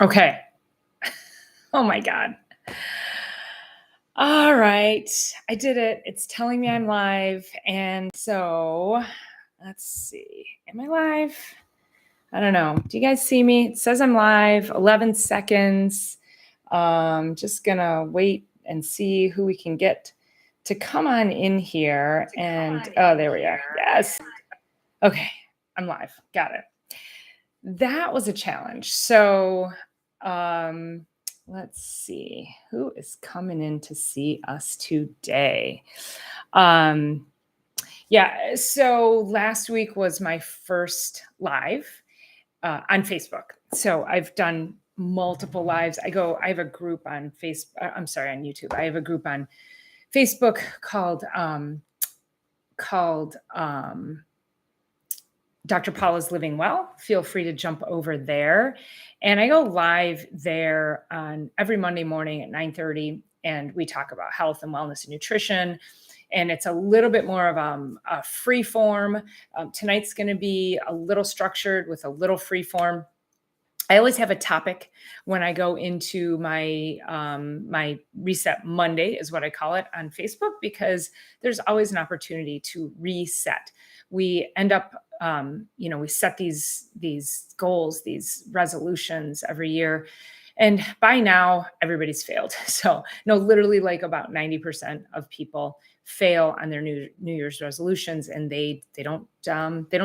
Okay. Oh my God. All right. I did it. It's telling me I'm live. And so let's see. Am I live? I don't know. Do you guys see me? It says I'm live, 11 seconds. Just gonna wait and see who we can get to come on in here. Oh, there we are. Yes. Okay. I'm live. Got it. That was a challenge. So, let's see who is coming in to see us today. Um, yeah, so last week was my first live on Facebook. So I've done multiple lives. I have a group on I'm sorry, on YouTube. I have a group on Facebook called Dr. Paula's Living Well. Feel free to jump over there. And I go live there on every Monday morning at 9:30, and we talk about health and wellness and nutrition. And it's a little bit more of a free form. Tonight's going to be a little structured with a little free form. I always have a topic when I go into my Reset Monday, is what I call it, on Facebook, because there's always an opportunity to reset. We end up, we set these goals, these resolutions every year, and by now everybody's failed. So no, literally, like about 90% of people fail on their New Year's resolutions, and they don't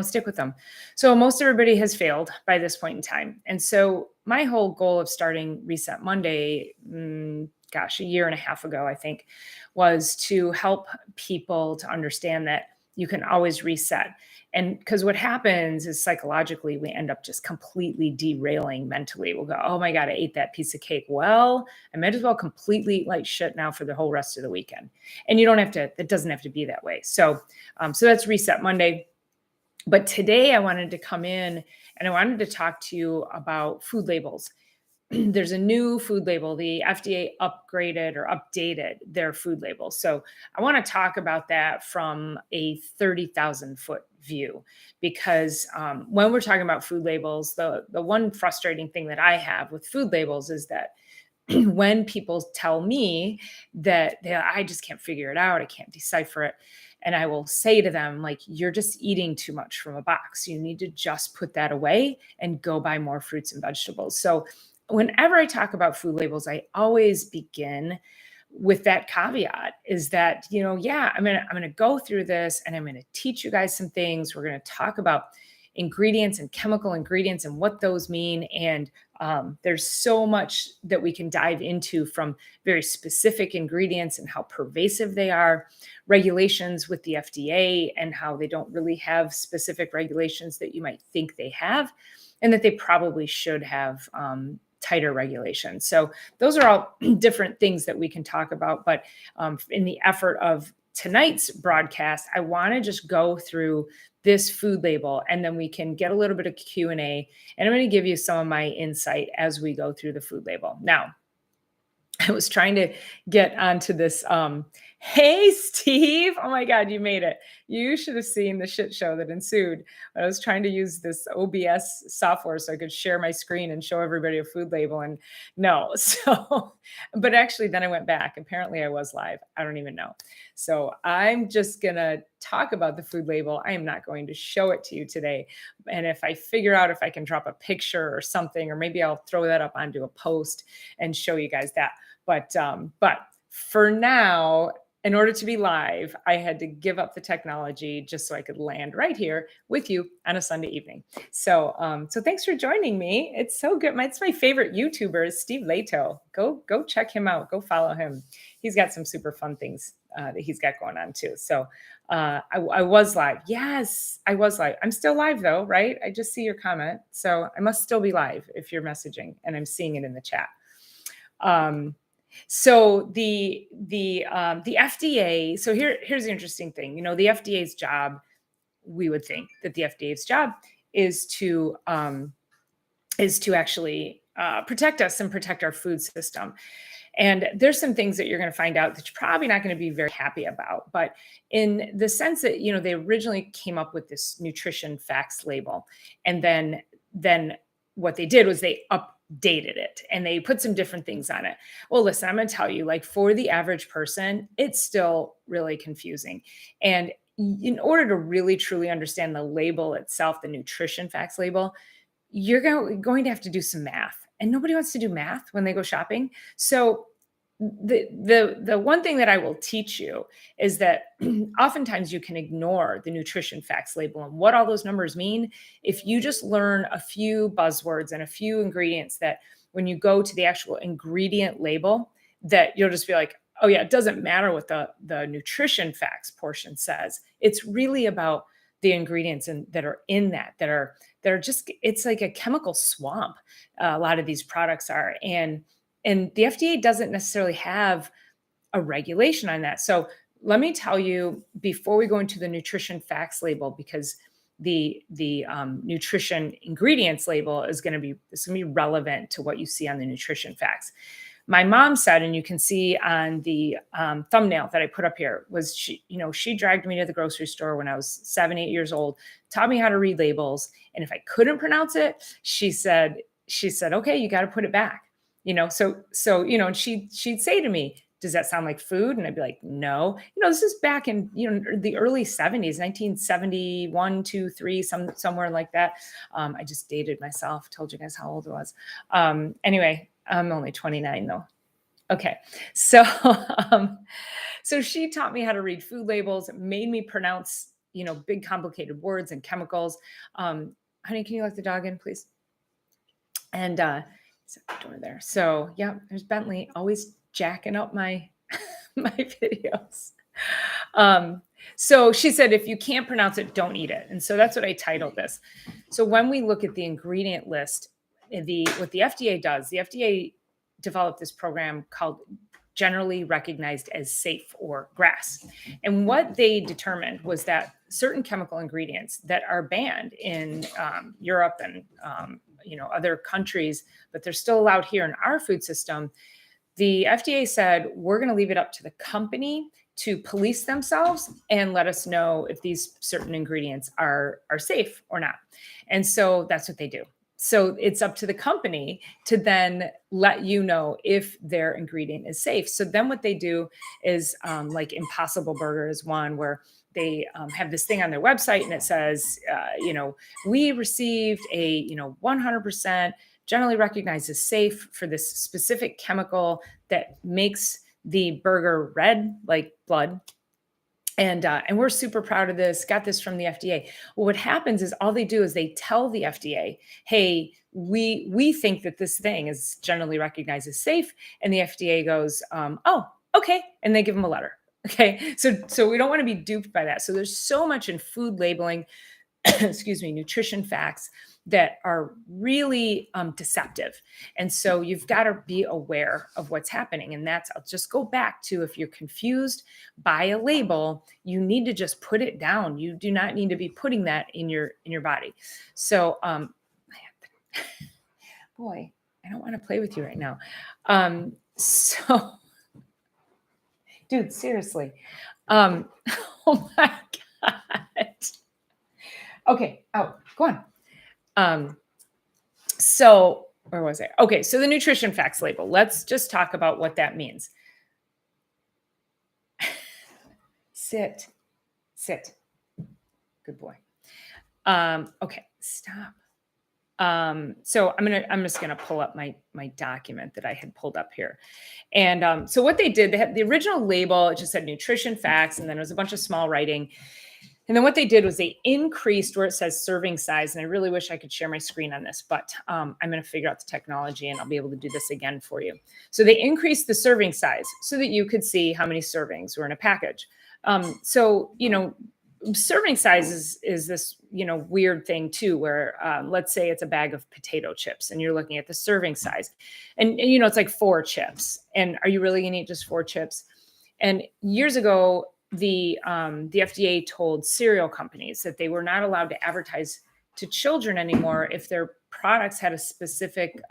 stick with them. So most everybody has failed by this point in time. And so my whole goal of starting Reset Monday, a year and a half ago, I think, was to help people to understand that you can always reset. And because what happens is, psychologically, we end up just completely derailing mentally. We'll go, oh my God, I ate that piece of cake. Well, I might as well completely like shit now for the whole rest of the weekend. And it doesn't have to be that way. So that's Reset Monday. But today I wanted to come in and I wanted to talk to you about food labels. There's a new food label. The FDA upgraded or updated their food label. So I want to talk about that from a 30,000 foot view, because when we're talking about food labels, the one frustrating thing that I have with food labels is that when people tell me that I just can't figure it out, I can't decipher it. And I will say to them, like, you're just eating too much from a box. You need to just put that away and go buy more fruits and vegetables. So whenever I talk about food labels, I always begin with that caveat, is that, I'm gonna go through this and I'm gonna teach you guys some things. We're gonna talk about ingredients and chemical ingredients and what those mean. And there's so much that we can dive into, from very specific ingredients and how pervasive they are, regulations with the FDA and how they don't really have specific regulations that you might think they have, and that they probably should have tighter regulations. So those are all different things that we can talk about. But in the effort of tonight's broadcast, I want to just go through this food label, and then we can get a little bit of Q&A, and I'm going to give you some of my insight as we go through the food label. Now, I was trying to get onto this. Hey, Steve. Oh my God, you made it. You should have seen the shit show that ensued when I was trying to use this OBS software so I could share my screen and show everybody a food label. And no, but actually then I went back. Apparently I was live. I don't even know. So I'm just going to talk about the food label. I am not going to show it to you today. And if I figure out if I can drop a picture or something, or maybe I'll throw that up onto a post and show you guys that. But for now, in order to be live, I had to give up the technology just so I could land right here with you on a Sunday evening. So thanks for joining me. It's so good. It's my favorite YouTuber is Steve Leto. Go check him out. Go follow him. He's got some super fun things that he's got going on too. So I was live. Yes, I was live. I'm still live though, right? I just see your comment. So I must still be live if you're messaging, and I'm seeing it in the chat. So the FDA. So here's the interesting thing. The FDA's job, we would think that the FDA's job is to actually protect us and protect our food system. And there's some things that you're going to find out that you're probably not going to be very happy about. But in the sense that, they originally came up with this nutrition facts label, and then what they did was they dated it and they put some different things on it. Well, listen, I'm going to tell you, like for the average person, it's still really confusing. And in order to really truly understand the label itself, the nutrition facts label, you're going to have to do some math. And nobody wants to do math when they go shopping. So the one thing that I will teach you is that oftentimes you can ignore the nutrition facts label and what all those numbers mean if you just learn a few buzzwords and a few ingredients that when you go to the actual ingredient label that you'll just be like, oh yeah, it doesn't matter what the nutrition facts portion says. It's really about the ingredients that are in that are just, it's like a chemical swamp. A lot of these products are, and the FDA doesn't necessarily have a regulation on that. So let me tell you before we go into the nutrition facts label, because the nutrition ingredients label is going to be relevant to what you see on the nutrition facts. My mom said, and you can see on the thumbnail that I put up here, was she dragged me to the grocery store when I was 7, 8 years old, taught me how to read labels, and if I couldn't pronounce it, she said, okay, you got to put it back. And she'd say to me, does that sound like food? And I'd be like, no. This is back in, the early 70s, 1971, 2, 3, somewhere like that. I just dated myself, told you guys how old I was. Anyway, I'm only 29 though. Okay. So, so she taught me how to read food labels, made me pronounce, big complicated words and chemicals. Honey, can you let the dog in, please? And, it's at the door there. So yeah, there's Bentley always jacking up my my videos. So she said, if you can't pronounce it, don't eat it. And so that's what I titled this. So when we look at the ingredient list, what the FDA does, the FDA developed this program called generally recognized as safe, or GRAS. And what they determined was that certain chemical ingredients that are banned in Europe and other countries, but they're still allowed here in our food system, the FDA said, we're going to leave it up to the company to police themselves and let us know if these certain ingredients are safe or not. And so that's what they do. So it's up to the company to then let you know if their ingredient is safe. So then what they do is like Impossible Burger is one where they have this thing on their website and it says, we received a, 100% generally recognized as safe for this specific chemical that makes the burger red like blood. And we're super proud of this, got this from the FDA. Well, what happens is all they do is they tell the FDA, hey, we think that this thing is generally recognized as safe. And the FDA goes, oh, okay. And they give them a letter. Okay. So we don't want to be duped by that. So there's so much in food labeling, nutrition facts that are really deceptive. And so you've got to be aware of what's happening. And I'll just go back to, if you're confused by a label, you need to just put it down. You do not need to be putting that in your body. So, boy, I don't want to play with you right now. So, dude, seriously. Oh my God. Okay. Oh, go on. So where was I? Okay. So the nutrition facts label, let's just talk about what that means. Sit. Good boy. Okay. Stop. So I'm just going to pull up my document that I had pulled up here. And, so what they did, they had the original label, it just said nutrition facts, and then it was a bunch of small writing. And then what they did was they increased where it says serving size. And I really wish I could share my screen on this, but I'm going to figure out the technology and I'll be able to do this again for you. So they increased the serving size so that you could see how many servings were in a package. Serving size is this, weird thing too, where let's say it's a bag of potato chips and you're looking at the serving size and it's like 4 chips. And are you really going to eat just 4 chips? And years ago, the FDA told cereal companies that they were not allowed to advertise to children anymore if their products had a specific,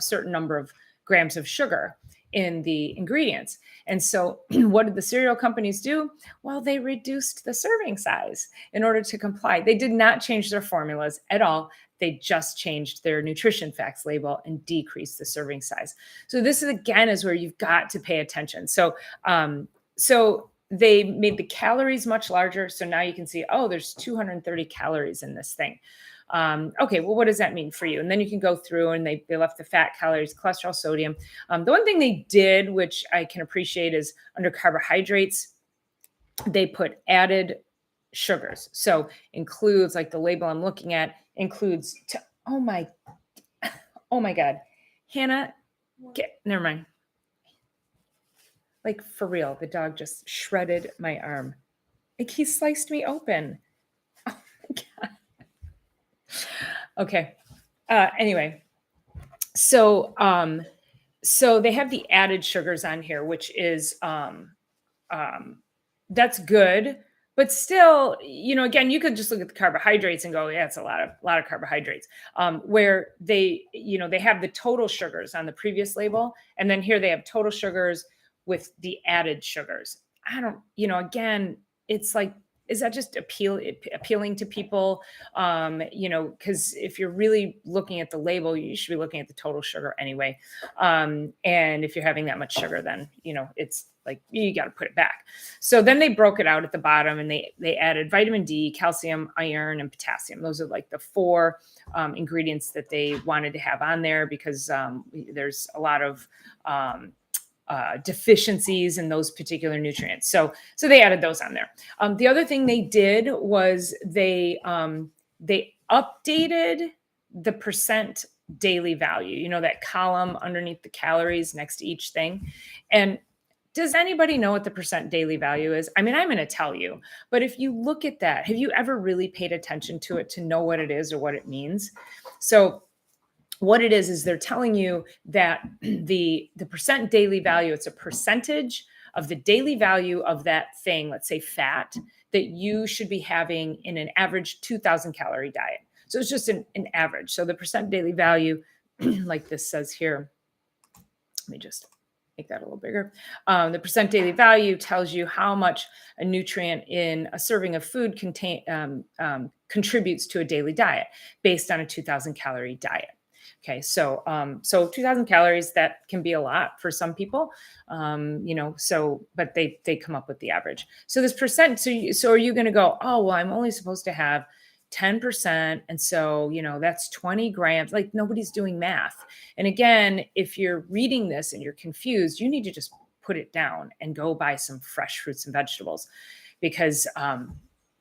certain number of grams of sugar in the ingredients. And so what did the cereal companies do? Well, they reduced the serving size in order to comply. They did not change their formulas at all. they just changed their nutrition facts label and decreased the serving size. So this is again is where you've got to pay attention. So they made the calories much larger. So now you can see, oh, there's 230 calories in this thing. Okay, well, what does that mean for you? And then you can go through and they left the fat, calories, cholesterol, sodium. The one thing they did, which I can appreciate, is under carbohydrates, they put added sugars. So includes, like the label I'm looking at includes, oh my God, Hannah, never mind. Like for real, the dog just shredded my arm. Like he sliced me open. Oh my God. Okay. Anyway, so they have the added sugars on here, which is that's good, but still, again, you could just look at the carbohydrates and go, yeah, it's a lot of carbohydrates. Where they have the total sugars on the previous label, and then here they have total sugars with the added sugars. I don't, again, it's like, is that just appealing to people? Because if you're really looking at the label, you should be looking at the total sugar anyway. And if you're having that much sugar, then, it's like, you got to put it back. So then they broke it out at the bottom and they added vitamin D, calcium, iron, and potassium. Those are like the 4 ingredients that they wanted to have on there because there's a lot of deficiencies in those particular nutrients. So they added those on there. The other thing they did was they updated the percent daily value, that column underneath the calories next to each thing. And does anybody know what the percent daily value is? I mean, I'm going to tell you, but if you look at that, have you ever really paid attention to it to know what it is or what it means? So what it is they're telling you that the percent daily value, it's a percentage of the daily value of that thing, let's say fat, that you should be having in an average 2,000 calorie diet. So it's just an average. So the percent daily value, like this says here, let me just make that a little bigger. The percent daily value tells you how much a nutrient in a serving of food contributes to a daily diet based on a 2,000 calorie diet. Okay, so 2,000 calories, that can be a lot for some people, but they come up with the average. So this percent, so are you going to go, oh, well, I'm only supposed to have 10%. And so, that's 20 grams, like nobody's doing math. And again, if you're reading this and you're confused, you need to just put it down and go buy some fresh fruits and vegetables because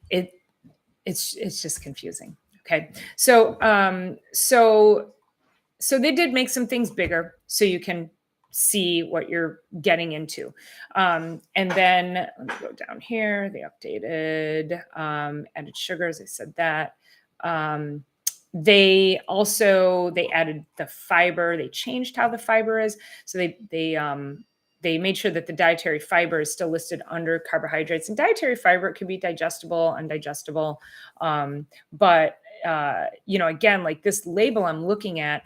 it's just confusing. Okay. So they did make some things bigger so you can see what you're getting into. And then let me go down here. They updated added sugars. I said that. They added the fiber. They changed how the fiber is. So they made sure that the dietary fiber is still listed under carbohydrates. And dietary fiber, it can be digestible, undigestible. But again, like this label I'm looking at,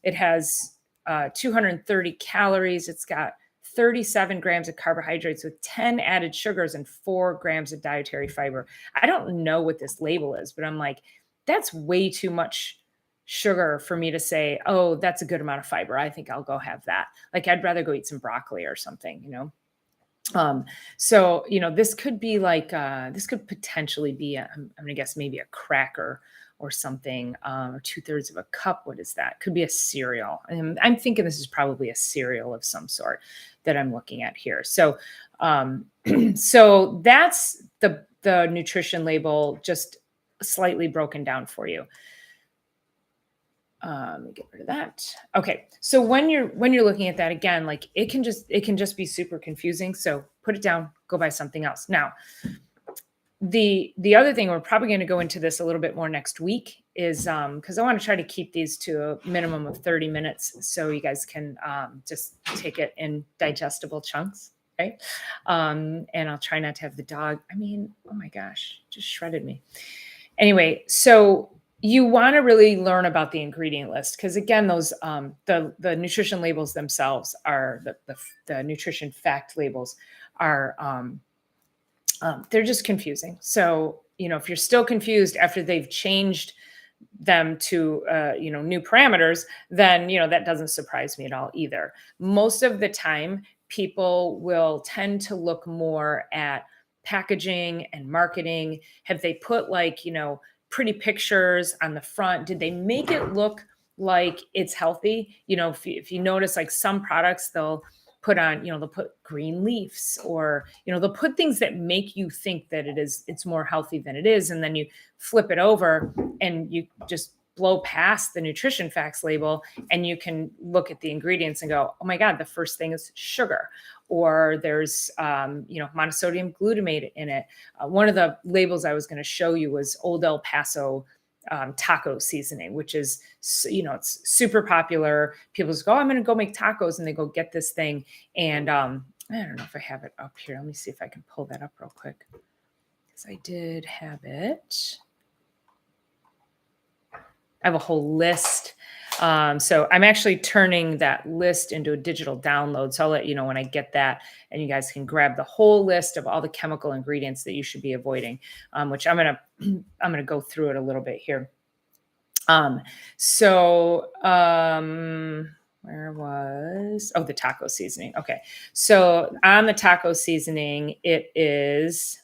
it has 230 calories. It's got 37 grams of carbohydrates with 10 added sugars and 4 grams of dietary fiber. I don't know what this label is, but I'm like, that's way too much sugar for me to say, oh, that's a good amount of fiber. I think I'll go have that. Like, I'd rather go eat some broccoli or something, So, this could be like, this could potentially be, I'm going to guess maybe a cracker or something, or 2/3 of a cup. What is that? Could be a cereal. I'm thinking this is probably a cereal of some sort that I'm looking at here. So, so that's the nutrition label, just slightly broken down for you. Let me get rid of that. Okay. So when you're looking at that again, like it can just be super confusing. So put it down, go buy something else. Now, the other thing, we're probably going to go into this a little bit more next week, is because I want to try to keep these to a minimum of 30 minutes so you guys can just take it in digestible chunks. Okay. And I'll try not to have the dog. I mean, oh my gosh, just shredded me. Anyway, so you want to really learn about the ingredient list, because again, those the nutrition labels themselves are the nutrition fact labels are they're just confusing. So if you're still confused after they've changed them to new parameters, then that doesn't surprise me at all either. Most of the time, people will tend to look more at packaging and marketing. Have they put like pretty pictures on the front? Did they make it look like it's healthy? If you notice, like some products, they'll put on, they'll put green leaves, or they'll put things that make you think that it's more healthy than it is, and then you flip it over and you just blow past the nutrition facts label, and you can look at the ingredients and go, oh my god, the first thing is sugar, or there's monosodium glutamate in it. One of the labels I was going to show you was Old El Paso taco seasoning, which is, it's super popular. People just go, oh, I'm going to go make tacos, and they go get this thing. And I don't know if I have it up here. Let me see if I can pull that up real quick, because I did have it. I have a whole list. So I'm actually turning that list into a digital download. So I'll let you know when I get that, and you guys can grab the whole list of all the chemical ingredients that you should be avoiding, which I'm gonna go through it a little bit here. Where was the taco seasoning? Okay, so on the taco seasoning, it is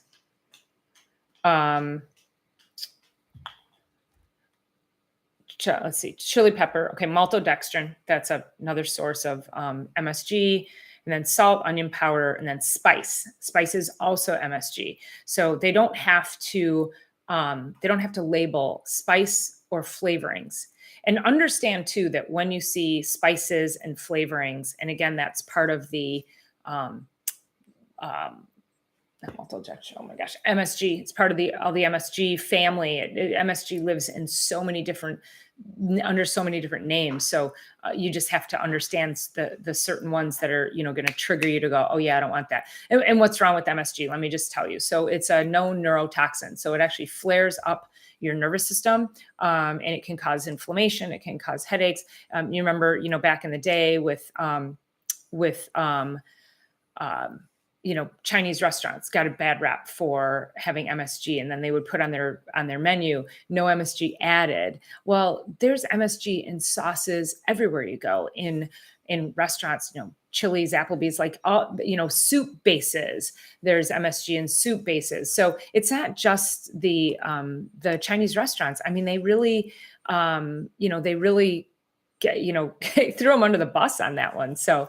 let's see, chili pepper. Okay, maltodextrin. That's another source of MSG. And then salt, onion powder, and then spice. Spice is also MSG. So they don't have to label spice or flavorings. And understand too that when you see spices and flavorings, and again, that's part of the not maltodextrin, oh my gosh, MSG. It's part of all the MSG family. MSG lives in under so many different names. So you just have to understand the certain ones that are going to trigger you to go, oh yeah, I don't want that. And what's wrong with MSG? Let me just tell you. So it's a known neurotoxin. So it actually flares up your nervous system, and it can cause inflammation. It can cause headaches. You remember, back in the day with Chinese restaurants got a bad rap for having MSG, and then they would put on their menu, no MSG added. Well, there's MSG in sauces everywhere you go, in restaurants, Chili's, Applebee's, like all, soup bases. There's MSG in soup bases. So it's not just the Chinese restaurants. I mean, they really, they really get, threw them under the bus on that one. So,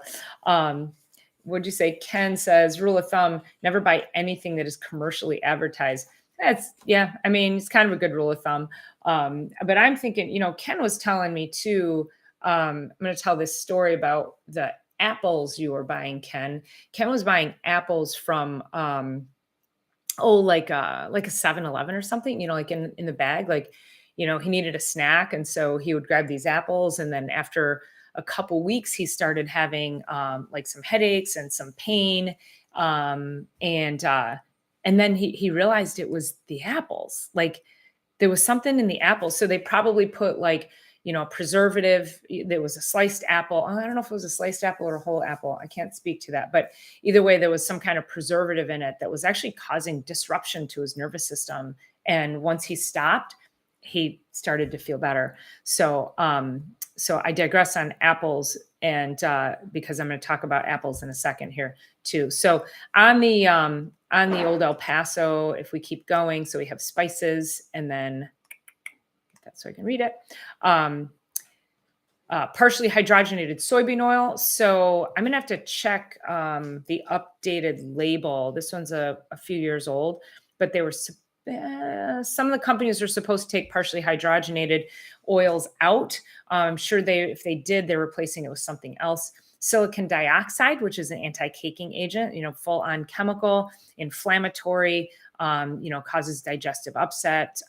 what'd you say? Ken says, rule of thumb, never buy anything that is commercially advertised. It's kind of a good rule of thumb. But I'm thinking, Ken was telling me too, I'm going to tell this story about the apples you were buying, Ken. Ken was buying apples from, like a 7-Eleven or something, like in the bag, like, he needed a snack. And so he would grab these apples. And then after a couple weeks, he started having like some headaches and some pain. And then he realized it was the apples. Like there was something in the apples. So they probably put like, preservative. There was a sliced apple. I don't know if it was a sliced apple or a whole apple. I can't speak to that. But either way, there was some kind of preservative in it that was actually causing disruption to his nervous system. And once he stopped, he started to feel better. So I digress on apples, and because I'm going to talk about apples in a second here too. So on the Old El Paso, if we keep going, so we have spices, and then get that so I can read it. Partially hydrogenated soybean oil. So I'm going to have to check the updated label. This one's a few years old, but they were some of the companies are supposed to take partially hydrogenated oils out. I'm sure if they did, they're replacing it with something else. Silicon dioxide, which is an anti-caking agent, full on chemical, inflammatory, causes digestive upset,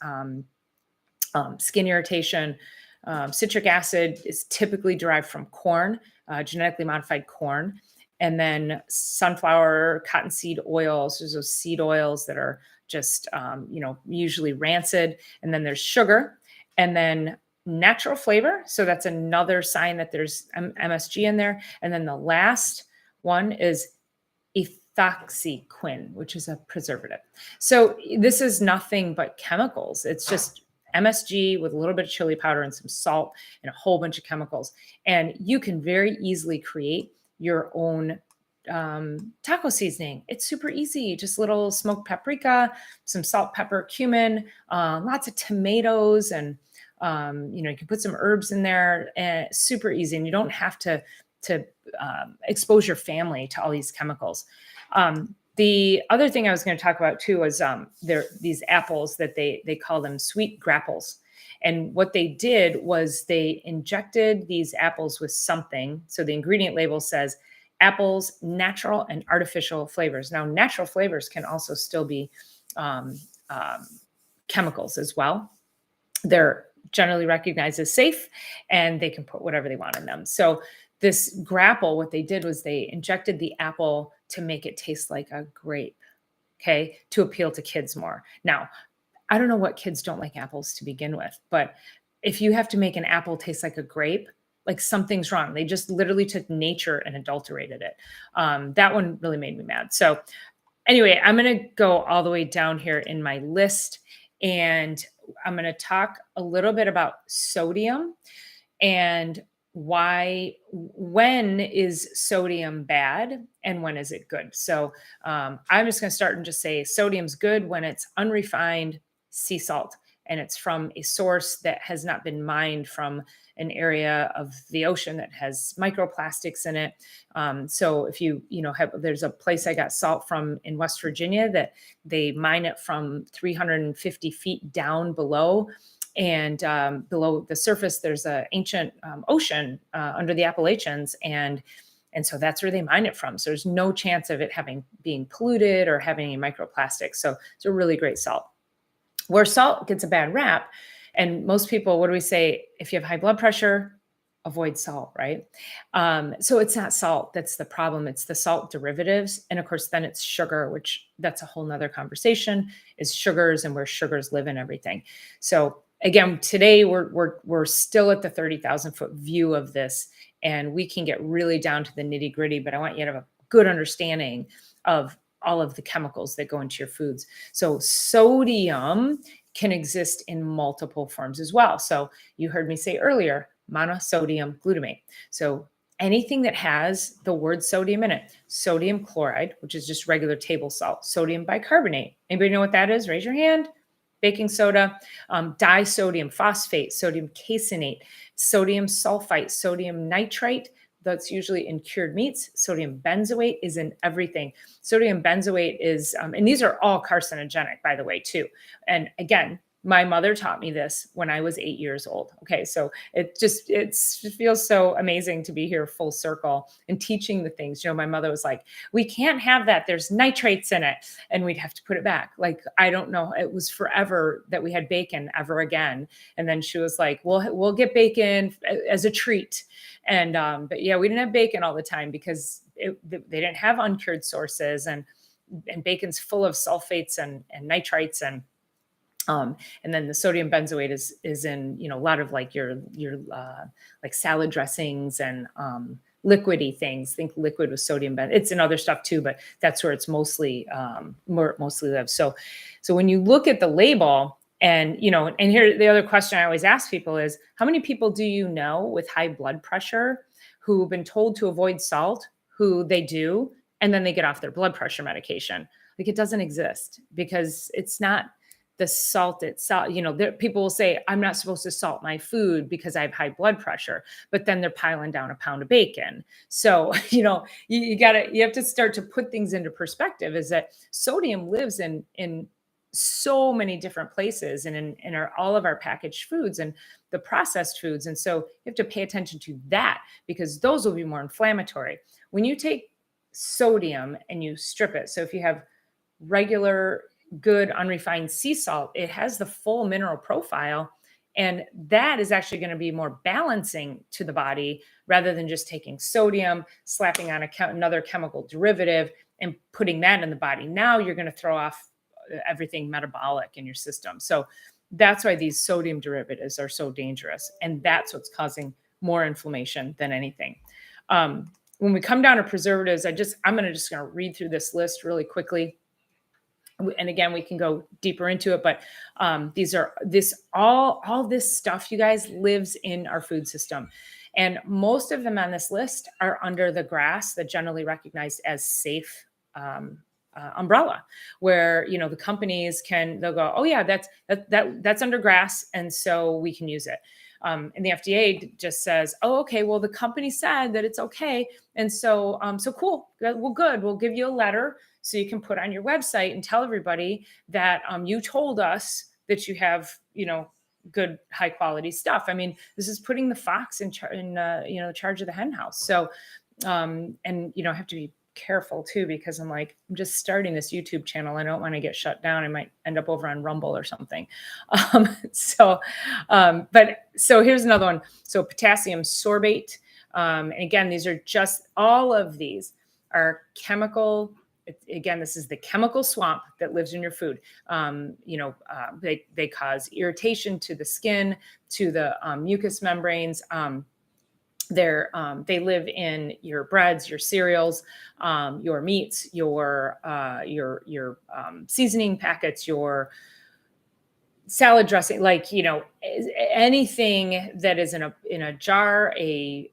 skin irritation. Citric acid is typically derived from corn, genetically modified corn. And then sunflower, cottonseed oils, there's those seed oils that are just, usually rancid. And then there's sugar, and then natural flavor. So that's another sign that there's MSG in there. And then the last one is ethoxyquin, which is a preservative. So this is nothing but chemicals. It's just MSG with a little bit of chili powder and some salt and a whole bunch of chemicals. And you can very easily create your own taco seasoning. It's super easy. Just little smoked paprika, some salt, pepper, cumin, lots of tomatoes, and you can put some herbs in there. And super easy, and you don't have to expose your family to all these chemicals. The other thing I was going to talk about too was these apples that they call them sweet grapples. And what they did was they injected these apples with something. So the ingredient label says apples, natural and artificial flavors. Now, natural flavors can also still be um, chemicals as well. They're generally recognized as safe, and they can put whatever they want in them. So this grapple, what they did was they injected the apple to make it taste like a grape, okay, to appeal to kids more. Now, I don't know what kids don't like apples to begin with, but if you have to make an apple taste like a grape, like something's wrong. They just literally took nature and adulterated it. That one really made me mad. So anyway, I'm going to go all the way down here in my list, and I'm going to talk a little bit about sodium and when is sodium bad and when is it good. So I'm just going to start and just say sodium's good when it's unrefined sea salt and it's from a source that has not been mined from an area of the ocean that has microplastics in it. So if there's a place I got salt from in West Virginia that they mine it from 350 feet down below. And below the surface, there's an ancient ocean under the Appalachians, and so that's where they mine it from. So there's no chance of it being polluted or having any microplastics. So it's a really great salt. Where salt gets a bad rap, and most people, what do we say? If you have high blood pressure, avoid salt, right? So it's not salt that's the problem. It's the salt derivatives. And of course, then it's sugar, which that's a whole nother conversation, is sugars and where sugars live and everything. So again, today we're still at the 30,000 foot view of this, and we can get really down to the nitty gritty, but I want you to have a good understanding of all of the chemicals that go into your foods. So sodium can exist in multiple forms as well. So you heard me say earlier, monosodium glutamate. So anything that has the word sodium in it, sodium chloride, which is just regular table salt, sodium bicarbonate. Anybody know what that is? Raise your hand. Baking soda, disodium phosphate, sodium caseinate, sodium sulfite, sodium nitrite. That's usually in cured meats. Sodium benzoate is in everything. Sodium benzoate is, and these are all carcinogenic, by the way, too. And again, my mother taught me this when I was 8 years old. Okay, so it feels so amazing to be here full circle and teaching the things. My mother was like, "We can't have that. There's nitrates in it," and we'd have to put it back. Like, I don't know. It was forever that we had bacon ever again. And then she was like, "We'll get bacon as a treat." And but yeah, we didn't have bacon all the time because they didn't have uncured sources, and bacon's full of sulfates and nitrites and then the sodium benzoate is in a lot of like your like salad dressings and liquidy things. Think liquid with sodium it's in other stuff too, but that's where it's mostly lives. So when you look at the label, and here the other question I always ask people is, how many people do you know with high blood pressure who've been told to avoid salt, who they do, and then they get off their blood pressure medication? Like, it doesn't exist because it's not the salt itself. People will say, I'm not supposed to salt my food because I have high blood pressure, but then they're piling down a pound of bacon. So, you have to start to put things into perspective, is that sodium lives in so many different places and in all of our packaged foods and the processed foods. And so you have to pay attention to that, because those will be more inflammatory. When you take sodium and you strip it, so if you have regular good unrefined sea salt, it has the full mineral profile, and that is actually going to be more balancing to the body rather than just taking sodium, slapping on another chemical derivative and putting that in the body. Now you're going to throw off everything metabolic in your system. So that's why these sodium derivatives are so dangerous, and that's what's causing more inflammation than anything. When we come down to preservatives, I'm going to read through this list really quickly. And again, we can go deeper into it, but these are this all this stuff, you guys, lives in our food system. And most of them on this list are under the grass, that generally recognized as safe umbrella, where the companies they'll go, oh yeah, that's under grass, and so we can use it. And the FDA just says, oh, okay, well, the company said that it's okay, and so cool. Well, good. We'll give you a letter so you can put on your website and tell everybody that you told us that you have, good high quality stuff. I mean, this is putting the fox in charge of the hen house. So, and I have to be careful too, because I'm just starting this YouTube channel. I don't want to get shut down. I might end up over on Rumble or something. So here's another one. So potassium sorbate. And again, these are just, all of these are chemical. Again, this is the chemical swamp that lives in your food. They cause irritation to the skin, to the mucous membranes. They live in your breads, your cereals, your meats, your seasoning packets, your salad dressing, anything that is in a jar, a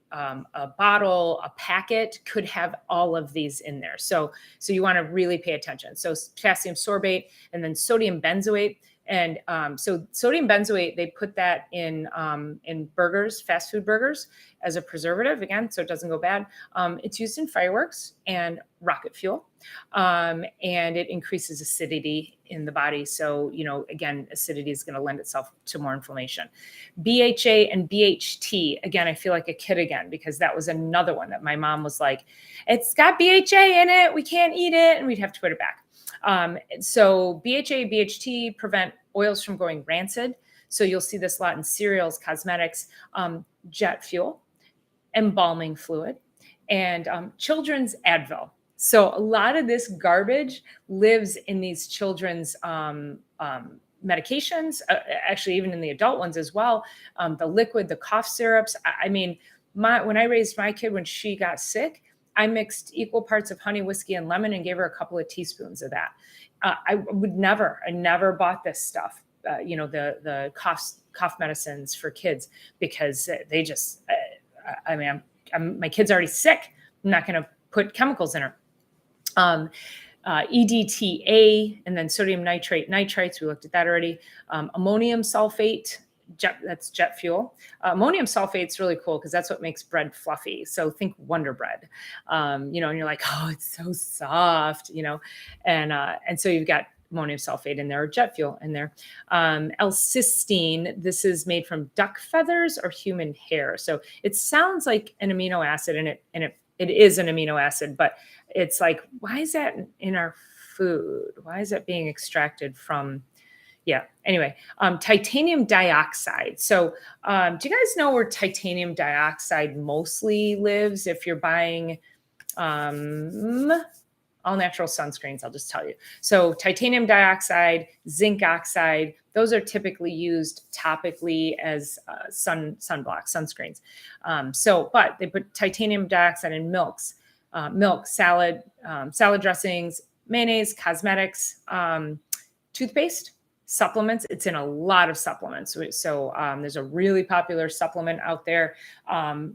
bottle, a packet could have all of these in there. So you want to really pay attention. So potassium sorbate, and then sodium benzoate. And so sodium benzoate, they put that in burgers, fast food burgers, as a preservative, again, so it doesn't go bad. It's used in fireworks and rocket fuel, and it increases acidity in the body. So, again, acidity is going to lend itself to more inflammation. BHA and BHT, again, I feel like a kid again, because that was another one that my mom was like, it's got BHA in it, we can't eat it, and we'd have to put it back. So BHA, BHT prevent oils from going rancid. So you'll see this a lot in cereals, cosmetics, jet fuel, embalming fluid, and children's Advil. So a lot of this garbage lives in these children's medications, actually even in the adult ones as well. The liquid, the cough syrups. I mean, when I raised my kid, when she got sick, I mixed equal parts of honey, whiskey, and lemon and gave her a couple of teaspoons of that. I never bought this stuff, the cough medicines for kids, because they just, my kid's already sick. I'm not going to put chemicals in her. EDTA, and then sodium nitrate, nitrites. We looked at that already. Ammonium sulfate. That's jet fuel. Ammonium sulfate is really cool because that's what makes bread fluffy. So think Wonder Bread, and you're like, oh, it's so soft, and so you've got ammonium sulfate in there, or jet fuel in there. L-cysteine, this is made from duck feathers or human hair. So it sounds like an amino acid, and it is an amino acid, but it's like, why is that in our food? Why is that being extracted from? Yeah. Anyway, titanium dioxide. So do you guys know where titanium dioxide mostly lives? If you're buying all natural sunscreens, I'll just tell you. So titanium dioxide, zinc oxide, those are typically used topically as sunblock sunscreens. But they put titanium dioxide in milks, milk, salad dressings, mayonnaise, cosmetics, toothpaste, supplements. It's in a lot of supplements. So there's a really popular supplement out there.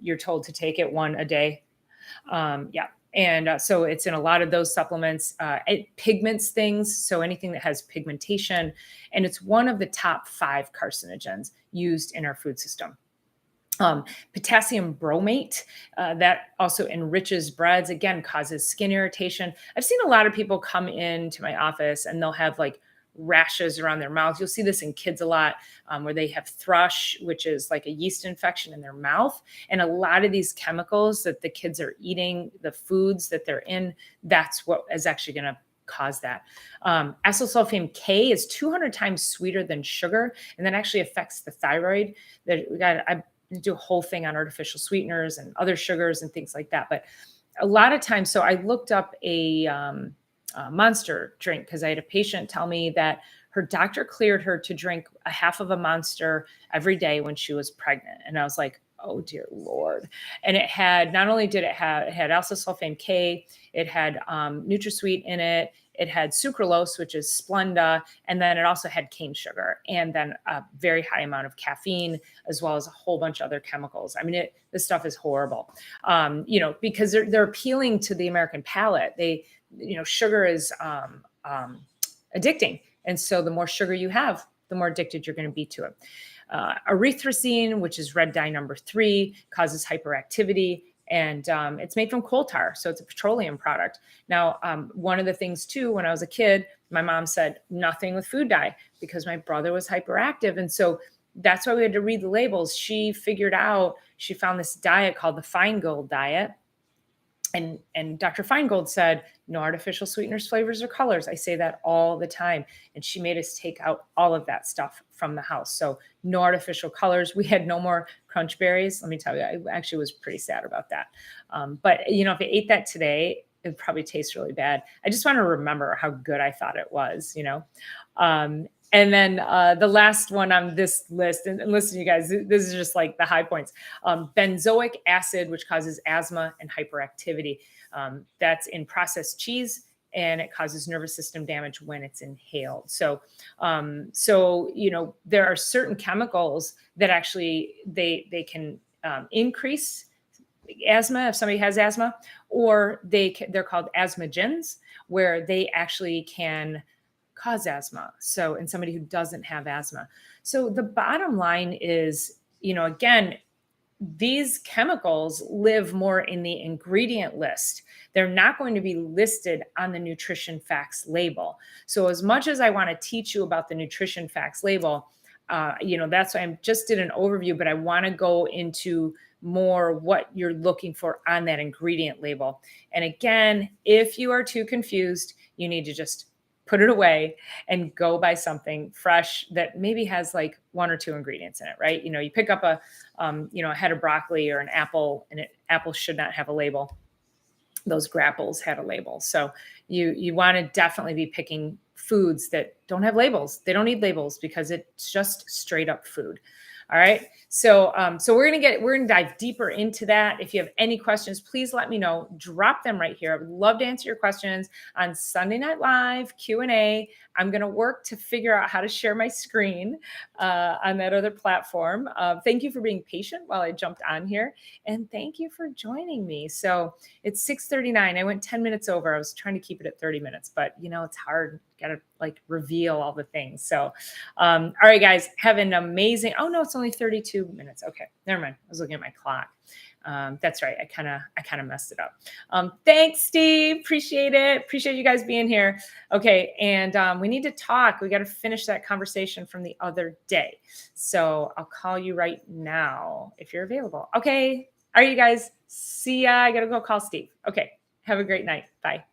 You're told to take it one a day. And so it's in a lot of those supplements. It pigments things, so anything that has pigmentation. And it's one of the top 5 carcinogens used in our food system. Potassium bromate, that also enriches breads, again, causes skin irritation. I've seen a lot of people come into my office and they'll have rashes around their mouth. You'll see this in kids a lot, where they have thrush, which is like a yeast infection in their mouth. And a lot of these chemicals that the kids are eating, the foods that they're in, that's what is actually going to cause that. Acetylsulfame K is 200 times sweeter than sugar, and that actually affects the thyroid. I do a whole thing on artificial sweeteners and other sugars and things like that. But a lot of times, so I looked up a Monster drink, because I had a patient tell me that her doctor cleared her to drink a half of a Monster every day when she was pregnant. And I was like, oh dear Lord. And it had, not only did it had alpha-sulfame K, it had NutraSweet in it, it had sucralose, which is Splenda, and then it also had cane sugar, and then a very high amount of caffeine, as well as a whole bunch of other chemicals. I mean, this stuff is horrible, because they're appealing to the American palate. Sugar is addicting, and so the more sugar you have, the more addicted you're going to be to it. Erythrocene, which is red dye number 3, causes hyperactivity, and it's made from coal tar, so it's a petroleum product. Now, one of the things too, when I was a kid, my mom said nothing with food dye because my brother was hyperactive, and so that's why we had to read the labels. She found this diet called the Feingold diet, and Dr. Feingold said, no artificial sweeteners, flavors, or colors. I say that all the time. And she made us take out all of that stuff from the house. So no artificial colors. We had no more crunch berries. Let me tell you, I actually was pretty sad about that. But if I ate that today, it probably tastes really bad. I just want to remember how good I thought it was. And then the last one on this list, and listen, you guys, this is just like the high points. Benzoic acid, which causes asthma and hyperactivity. That's in processed cheese, and it causes nervous system damage when it's inhaled. So there are certain chemicals that actually they can increase asthma if somebody has asthma, or they're called asthmagens, where they actually can cause asthma. So in somebody who doesn't have asthma. So the bottom line is, again, these chemicals live more in the ingredient list. They're not going to be listed on the nutrition facts label. So as much as I want to teach you about the nutrition facts label, that's why I just did an overview, but I want to go into more what you're looking for on that ingredient label. And again, if you are too confused, you need to just put it away and go buy something fresh that maybe has like 1 or 2 ingredients in it, right? You pick up a head of broccoli or an apple, and apple should not have a label. Those grapples had a label. So you want to definitely be picking foods that don't have labels. They don't need labels because it's just straight up food. All right. So we're gonna dive deeper into that. If you have any questions, please let me know. Drop them right here. I would love to answer your questions on Sunday Night Live Q&A. I'm gonna work to figure out how to share my screen on that other platform. Thank you for being patient while I jumped on here, and thank you for joining me. So it's 6:39. I went 10 minutes over. I was trying to keep it at 30 minutes, but it's hard. Got to reveal all the things. So, all right, guys, have an amazing, oh no, it's only 32 minutes. Okay. Never mind. I was looking at my clock. That's right. I kind of messed it up. Thanks, Steve. Appreciate it. Appreciate you guys being here. Okay. And we need to talk. We got to finish that conversation from the other day. So I'll call you right now if you're available. Okay. All right, you guys. See ya. I got to go call Steve. Okay. Have a great night. Bye.